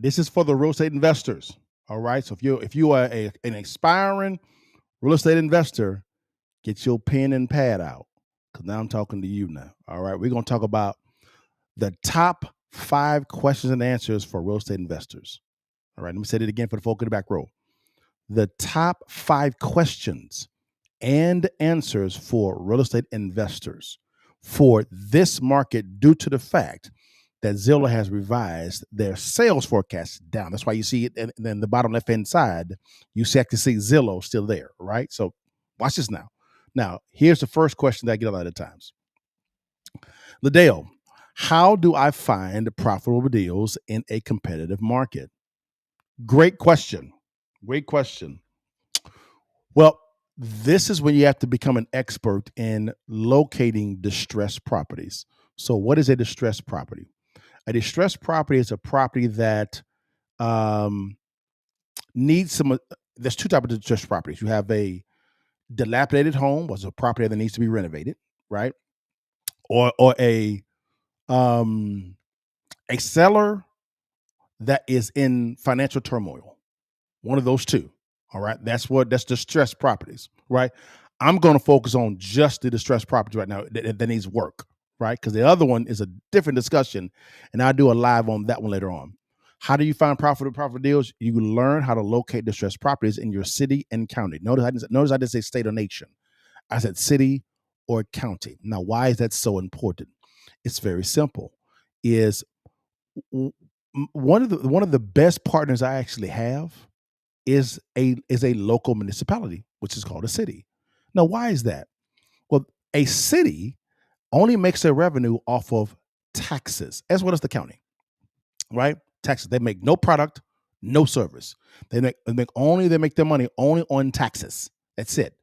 This is for the real estate investors. All right. So if you are an aspiring real estate investor, get your pen and pad out because now I'm talking to you now. All right. We're going to talk about the top 5 questions and answers for real estate investors. All right. Let me say it again for the folk in the back row. The top 5 questions and answers for real estate investors for this market due to the fact that Zillow has revised their sales forecast down. That's why you see it in the bottom left-hand side. You actually see Zillow still there, right? So watch this now. Now, here's the first question that I get a lot of times. LaDale, how do I find profitable deals in a competitive market? Great question. Great question. Well, this is when you have to become an expert in locating distressed properties. So, what is a distressed property? A distressed property is a property that um, needs some. There's two types of distressed properties. You have a dilapidated home, was a property that needs to be renovated, right? Or um, a seller that is in financial turmoil. One of those two. All right. That's distressed properties, right? I'm going to focus on just the distressed property right now that needs work, right? Because the other one is a different discussion, and I'll do a live on that one later on. How do you find profitable deals? You learn how to locate distressed properties in your city and county. Notice I didn't say state or nation. I said city or county. Now, why is that so important? It's very simple. Is one of the best partners I actually have is a local municipality, which is called a city. Now, why is that? Well, a city only makes their revenue off of taxes, as well as the county, right? Taxes. They make no product, no service. They make their money only on taxes. That's it.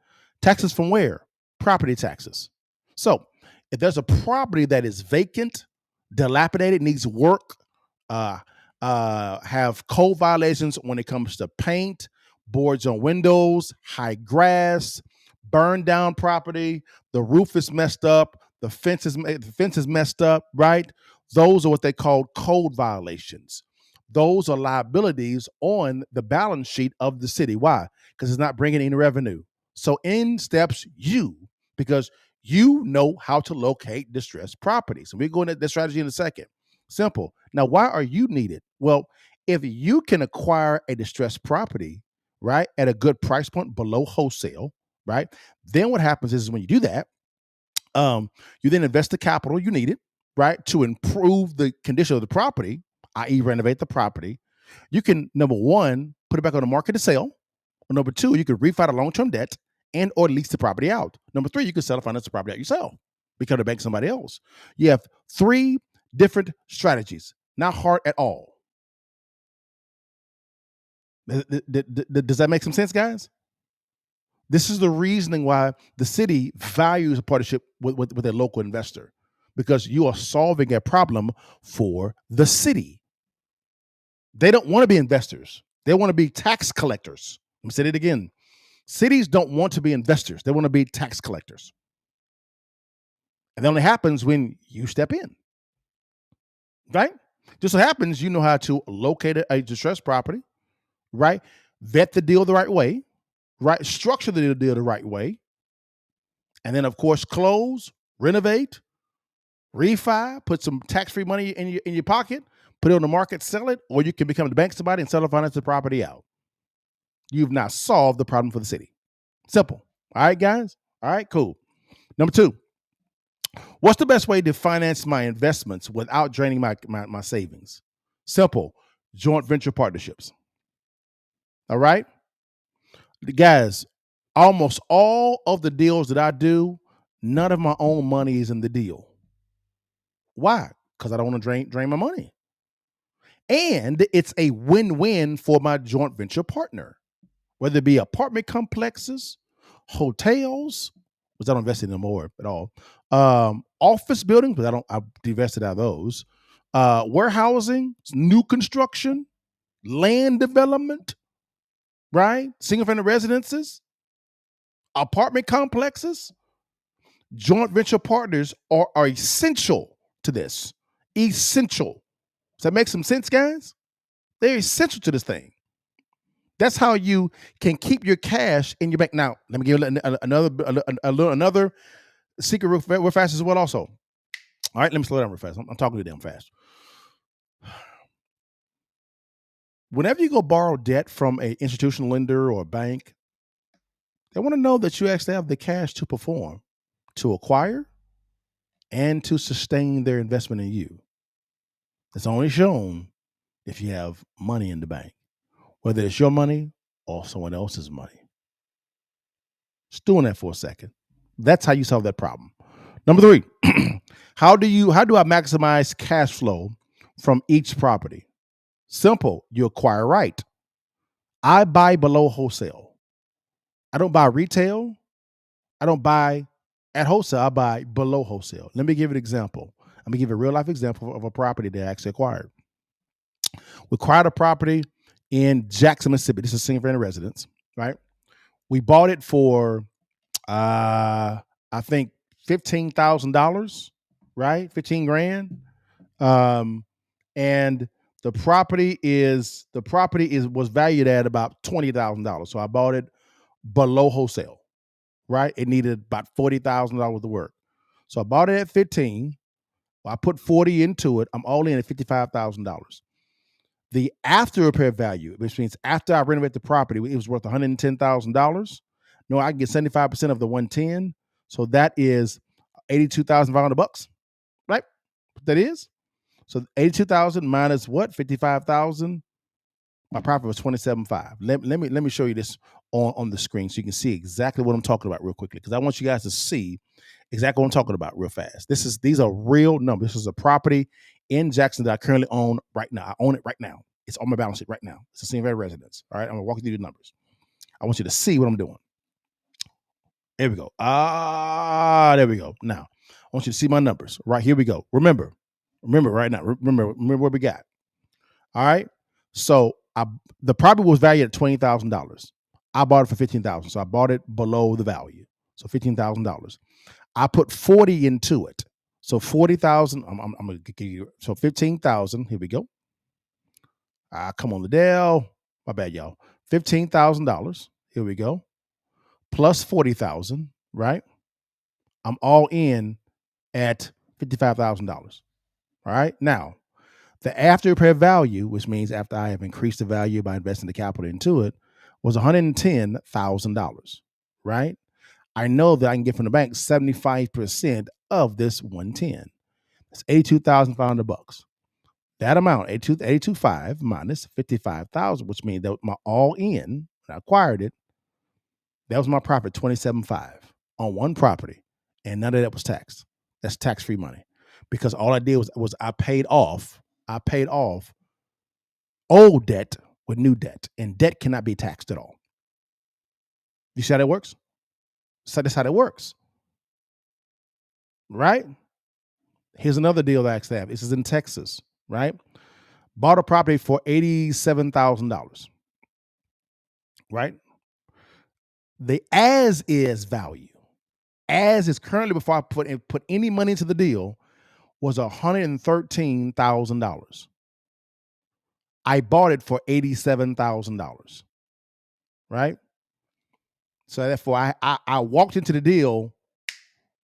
Taxes from where? Property taxes. So if there's a property that is vacant, dilapidated, needs work, uh, have code violations when it comes to paint, boards on windows, high grass, burned down property, the roof is messed up, the fence is messed up, right? Those are what they call code violations. Those are liabilities on the balance sheet of the city. Why? Because it's not bringing in revenue. So in steps you, because you know how to locate distressed properties. And we're going into the strategy in a second. Simple. Now, why are you needed? Well, if you can acquire a distressed property, right, at a good price point below wholesale, right, then what happens is when you do that, you then invest the capital you needed, right, to improve the condition of the property, i.e., renovate the property. You can, number one, put it back on the market to sell. Or number two, you could refi the long-term debt and or lease the property out. Number three, you can sell or finance the property out yourself, become a bank somebody else. You have 3 different strategies, not hard at all. Does that make some sense, guys? This is the reasoning why the city values a partnership with a local investor, because you are solving a problem for the city. They don't want to be investors. They want to be tax collectors. Let me say it again. Cities don't want to be investors. They want to be tax collectors. And that only happens when you step in, right? Just so happens you know how to locate a distressed property, right? Vet the deal the right way, right? Structure the deal the right way. And then, of course, close, renovate, refi, put some tax-free money in your pocket, put it on the market, sell it, or you can become the bank somebody and sell or finance the property out. You've now solved the problem for the city. Simple. All right, guys? All right, cool. Number 2, what's the best way to finance my investments without draining my savings? Simple. Joint venture partnerships. All right? Guys, almost all of the deals that I do, none of my own money is in the deal. Why? Because I don't want to drain my money. And it's a win-win for my joint venture partner, whether it be apartment complexes, hotels, which I don't invest in no more at all, office buildings, but I've divested out of those, warehousing, new construction, land development, right? Single-family residences, apartment complexes. Joint venture partners are essential to this. Essential. Does that make some sense, guys? They're essential to this thing. That's how you can keep your cash in your bank. Now, let me give you another secret real fast as well. Also, all right, let me slow down real fast. I'm talking too damn fast. Whenever you go borrow debt from an institutional lender or a bank, they want to know that you actually have the cash to perform, to acquire, and to sustain their investment in you. It's only shown if you have money in the bank, whether it's your money or someone else's money. Just doing that for a second. That's how you solve that problem. Number 3, how do I maximize cash flow from each property? Simple. You acquire right. I buy below wholesale. I don't buy retail. I don't buy at wholesale. I buy below wholesale. Let me give you an example. I'm gonna give you a real life example of a property that I actually acquired. We acquired a property in Jackson, Mississippi. This is a single family residence, right? We bought it for I think $15,000, right? 15 grand. And the property was valued at about $20,000. So I bought it below wholesale, right? It needed about $40,000 of work. So I bought it at 15. I put 40 into it. I'm all in at $55,000. The after repair value, which means after I renovate the property, it was worth $110,000. No, I can get 75% of the 110. So that is $82,500, right? That is. So 82,000 minus what? 55,000. My profit was 27.5. Let me show you this on the screen so you can see exactly what I'm talking about real quickly, because I want you guys to see exactly what I'm talking about real fast. These are real numbers. This is a property in Jackson that I currently own right now. I own it right now. It's on my balance sheet right now. It's a single family residence. All right, I'm gonna walk you through the numbers. I want you to see what I'm doing. There we go. There we go. Now I want you to see my numbers. Right, here we go. Remember right now. Remember what we got. All right. So the property was valued at $20,000. I bought it for $15,000. So I bought it below the value. So $15,000. I put 40 into it. So 40,000. I'm gonna give you, so 15,000. Here we go. Come on, LaDale. My bad, y'all. $15,000. Here we go. Plus 40,000. Right. I'm all in at $55,000. All right. Now, the after repair value, which means after I have increased the value by investing the capital into it, was $110,000. Right. I know that I can get from the bank 75% of this 110. That's $82,500. That amount, 82.5 minus 55,000, which means that my all in, when I acquired it, that was my profit, 27.5 on one property, and none of that was taxed. That's tax-free money, because all I did was I paid off old debt with new debt, and debt cannot be taxed at all. You see how that works? So that's how that works, right? Here's another deal that I actually have. This is in Texas, right? Bought a property for $87,000, right? The as is value, as is currently before I put any money into the deal, was $113,000. I bought it for $87,000, right? So therefore, I walked into the deal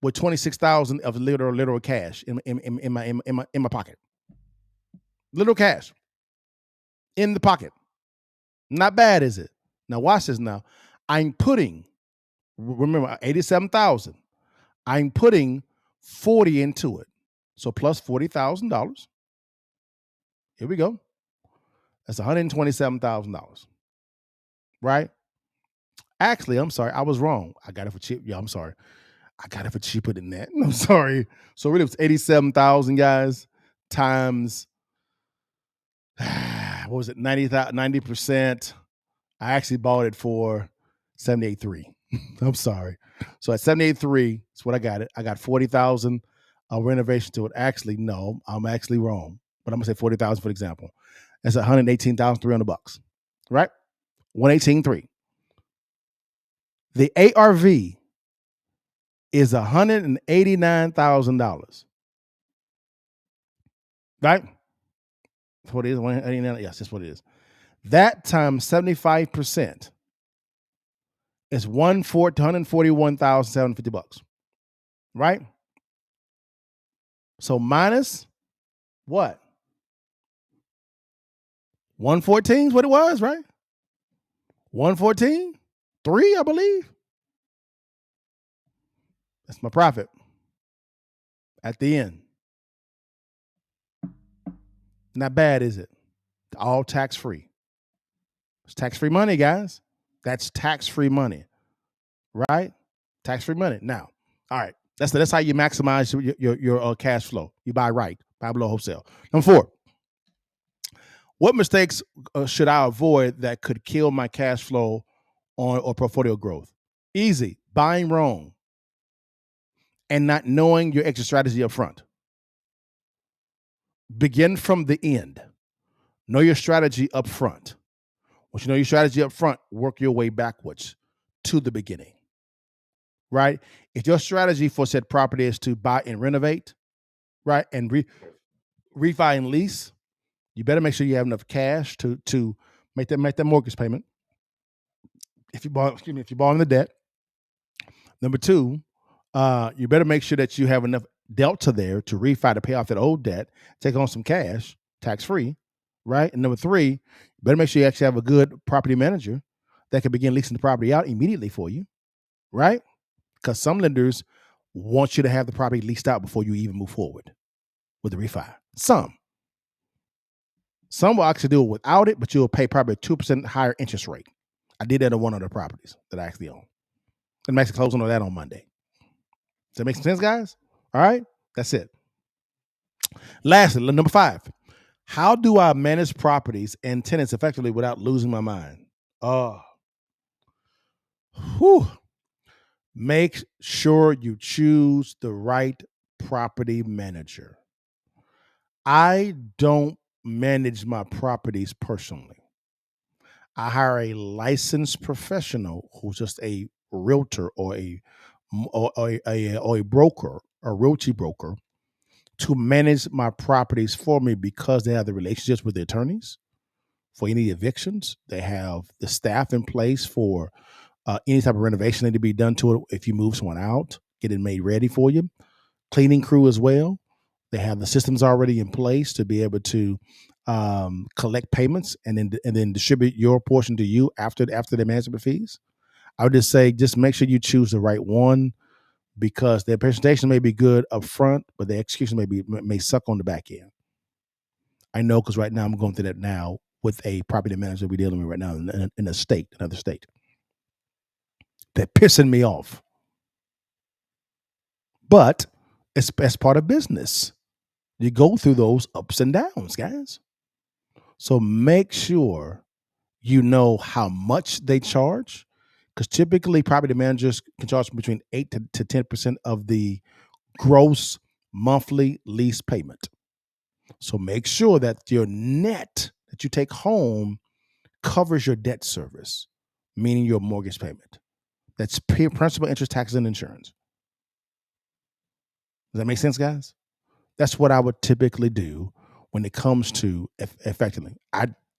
with 26,000 of literal cash in my pocket, literal cash in the pocket. Not bad, is it? Now watch this. Now I'm putting, remember, 87,000. I'm putting 40 into it. So plus $40,000. Here we go. That's $127,000. Right? Actually, I'm sorry. I was wrong. I got it for cheap. Yeah, I'm sorry. I got it for cheaper than that. I'm sorry. So really it was 87,000, guys, times what was it? 90%. I actually bought it for 78.3. I'm sorry. So at 78.3, that's what I got it. I got 40,000 renovation to it. Actually, no, I'm actually wrong. But I'm gonna say 40,000 for example. That's $118,300, right? 118.3. The ARV is $189,000, right? That's what it is. 189. Yes, that's what it is. That times 75% is $141,750, right? So minus what? 114 is what it was, right? 114, 3, I believe. That's my profit at the end. Not bad, is it? All tax-free. It's tax-free money, guys. That's tax-free money, right? Tax-free money. Now, all right. That's how you maximize your cash flow. You buy right, buy below wholesale. Number 4, what mistakes should I avoid that could kill my cash flow or portfolio growth? Easy. Buying wrong and not knowing your exit strategy up front. Begin from the end. Know your strategy up front. Once you know your strategy up front, work your way backwards to the beginning, right? If your strategy for said property is to buy and renovate, right, and refi and lease, you better make sure you have enough cash to make that mortgage payment. If you're borrowing the debt. Number 2, you better make sure that you have enough delta there to refi to pay off that old debt, take on some cash, tax-free, right? And number 3, you better make sure you actually have a good property manager that can begin leasing the property out immediately for you, right? Because some lenders want you to have the property leased out before you even move forward with the refi. Some will actually do it without it, but you'll pay probably a 2% higher interest rate. I did that on one of the properties that I actually own. And I'm actually closing on that on Monday. Does that make sense, guys? All right, that's it. Lastly, number 5, how do I manage properties and tenants effectively without losing my mind? Make sure you choose the right property manager. I don't manage my properties personally. I hire a licensed professional who's just a realtor or a broker, a realty broker, to manage my properties for me because they have the relationships with the attorneys for any evictions. They have the staff in place for any type of renovation need to be done to it. If you move someone out, get it made ready for you. Cleaning crew as well. They have the systems already in place to be able to collect payments and then distribute your portion to you after the management fees. I would just say, just make sure you choose the right one, because their presentation may be good up front, but the execution may suck on the back end. I know, because right now I'm going through that now with a property manager we're dealing with right now in another state. They're pissing me off. But it's part of business. You go through those ups and downs, guys. So make sure you know how much they charge, because typically property managers can charge between 8 to 10% of the gross monthly lease payment. So make sure that your net that you take home covers your debt service, meaning your mortgage payment. That's principal, interest, taxes, and insurance. Does that make sense, guys? That's what I would typically do when it comes to effectively.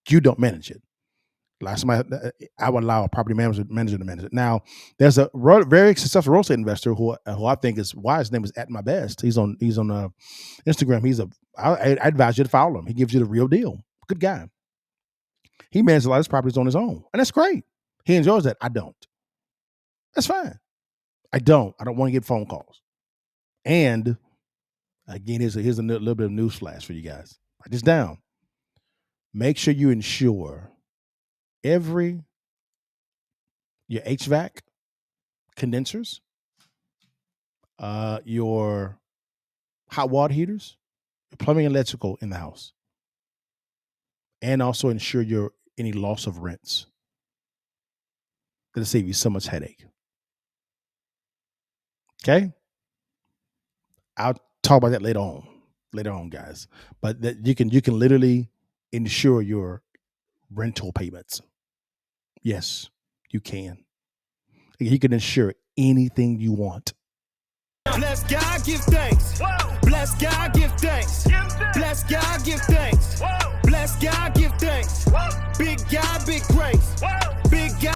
You don't manage it. I would allow a property manager to manage it. Now, there's a very successful real estate investor who I think is why his name is At My Best. He's on Instagram. I advise you to follow him. He gives you the real deal. Good guy. He manages a lot of his properties on his own, and that's great. He enjoys that. I don't. That's fine. I don't want to get phone calls. And again, here's a little bit of news flash for you guys. Write this down. Make sure you insure your HVAC condensers, your hot water heaters, your plumbing and electrical in the house, and also insure any loss of rents. That'll save you so much headache. Okay? I'll talk about that later on, guys. But that you can literally insure your rental payments. Yes, you can. You can insure anything you want. Bless God, give thanks. Bless God, give thanks. Bless God, give thanks. Bless Ask God, give thanks. Big God, big grace.